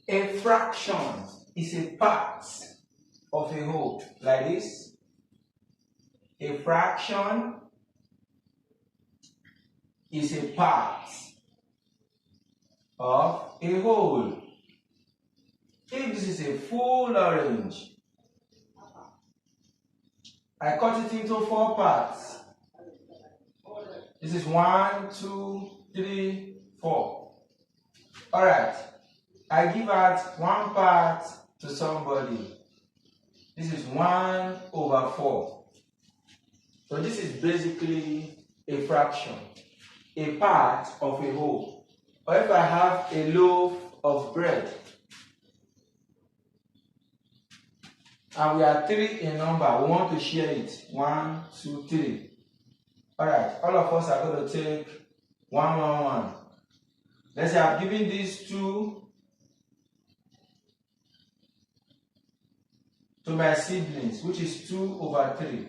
A fraction is a part of a whole, like this. A fraction is a part of a whole. If this is a full orange, I cut it into 4 parts. This is 1, 2, 3, 4. Alright, I give out 1 part to somebody. This is 1 over 4. So this is basically a fraction, a part of a whole. Or if I have a loaf of bread, and we are 3 in number, we want to share it. 1, 2, 3. Alright, all of us are going to take 1, 1, 1. Let's say I've given these 2 to my siblings, which is 2 over 3.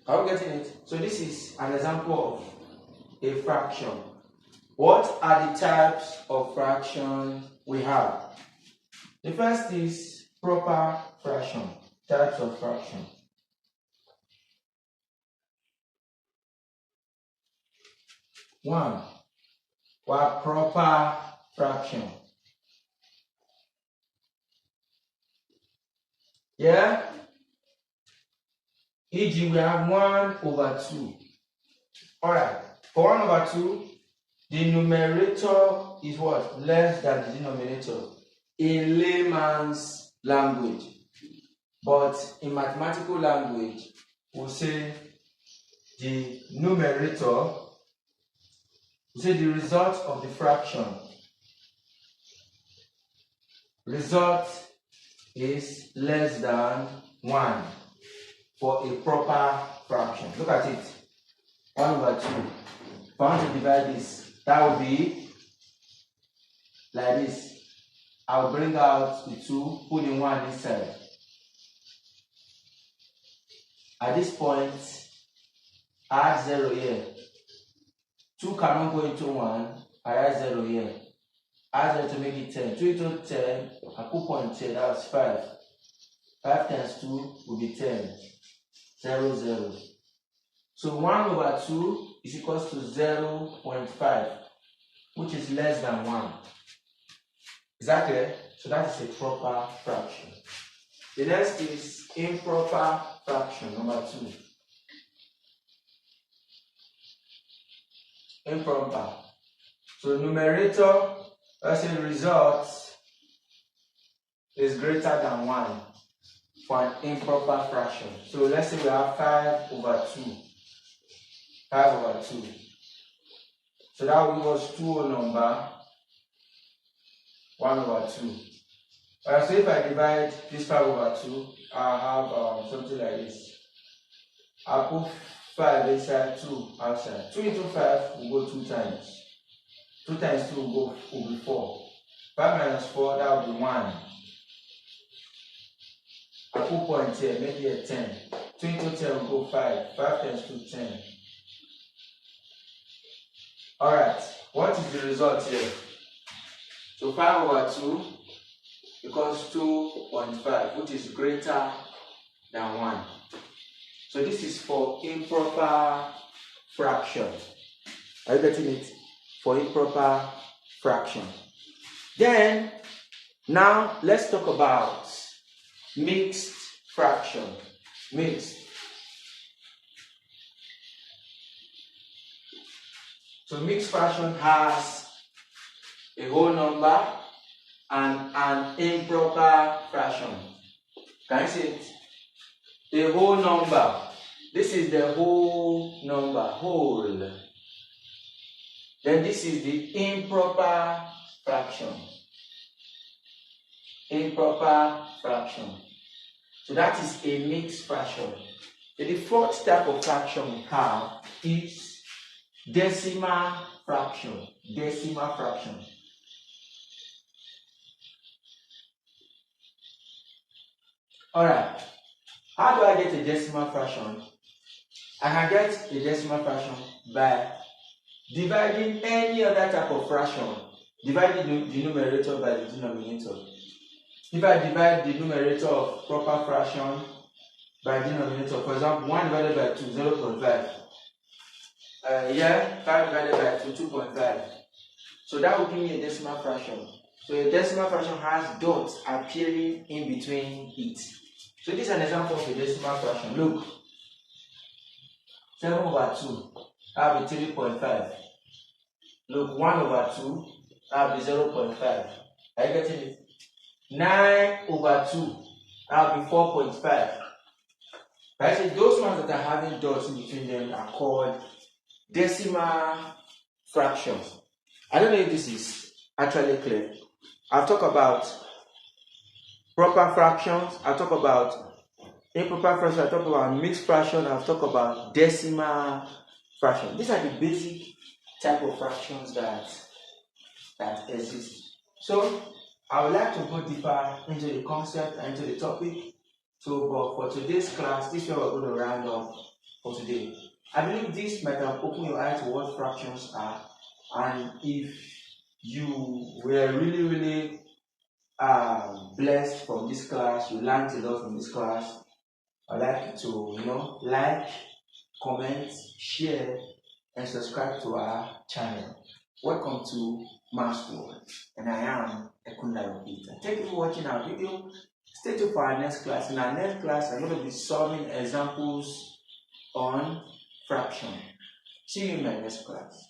Are we getting it? So this is an example of a fraction. What are the types of fractions we have? The first is proper fraction. Types of fraction. One, what proper fraction? Yeah? E.g., we have 1 over 2. Alright, for 1 over 2, the numerator is what? Less than the denominator in layman's language. But in mathematical language, we'll say the numerator, we say the result of the fraction. Result is less than 1 for a proper fraction. Look at it. 1 over 2. If I want to divide this, that would be like this. I'll bring out the 2, put in 1 inside. At this point, add 0 here. 2 cannot go into 1, I add 0 here. Add 0 to make it 10. 2 into 10, I put 0.10, that's 5. 5 times 2 will be 10. 0, 0. So 1 over 2 is equals to 0.5, which is less than 1. Is that clear? So that is a proper fraction. The next is improper fraction, number 2. Improper. So numerator, let's say result is greater than 1 for an improper fraction. So let's say we have 5 over 2. 5 over 2. So that will give us 2 whole number, 1 over 2. So if I divide this 5 over 2, I'll have something like this. I'll put 5 inside, 2 outside. 2 into 5 will go 2 times. 2 times 2 will be 4. 5 minus 4, that will be 1. I put point here, make it a 10. 2 into 10 will go 5. 5 times 2, 10. Alright, what is the result here? So 5 over 2 equals 2.5, which is greater than 1. So this is for improper fraction. Are you getting it? For improper fraction. Then, now let's talk about mixed fraction. Mixed. So mixed fraction has a whole number and an improper fraction. Can you see it? The whole number. This is the whole number, whole. Then this is the improper fraction. Improper fraction. So that is a mixed fraction. The fourth type of fraction we have is decimal fraction. Decimal fraction. Alright. How do I get a decimal fraction? I can get a decimal fraction by dividing any other type of fraction Divide the numerator by the denominator. If I divide the numerator of proper fraction by denominator, for example, 1 divided by 2, 0.5. Here, 5 divided by 2, 2.5. So that will give me a decimal fraction. So a decimal fraction has dots appearing in between it. So this is an example of a decimal fraction. Look, 7 over 2, that will be 3.5. Look, 1 over 2, that will be 0.5. Are you getting it? 9 over 2, that will be 4.5. Right? So those ones that are having dots in between them are called decimal fractions. I don't know if this is actually clear. I'll talk about proper fractions, I'll talk about improper fractions, I'll talk about mixed fraction, I'll talk about decimal fractions. These are the basic type of fractions that exist. So I would like to go deeper into the concept and into the topic. So, but for today's class, this is where we're going to round up for today. I believe this might have opened your eyes to what fractions are, and if you were really blessed from this class, you learned a lot from this class, I'd like you to like, comment, share, and subscribe to our channel. Welcome to Maths World, and I am Ekunda Peter. Thank you for watching our video. Stay tuned for our next class. In our next class, I'm going to be solving examples on fraction. See you in my next class.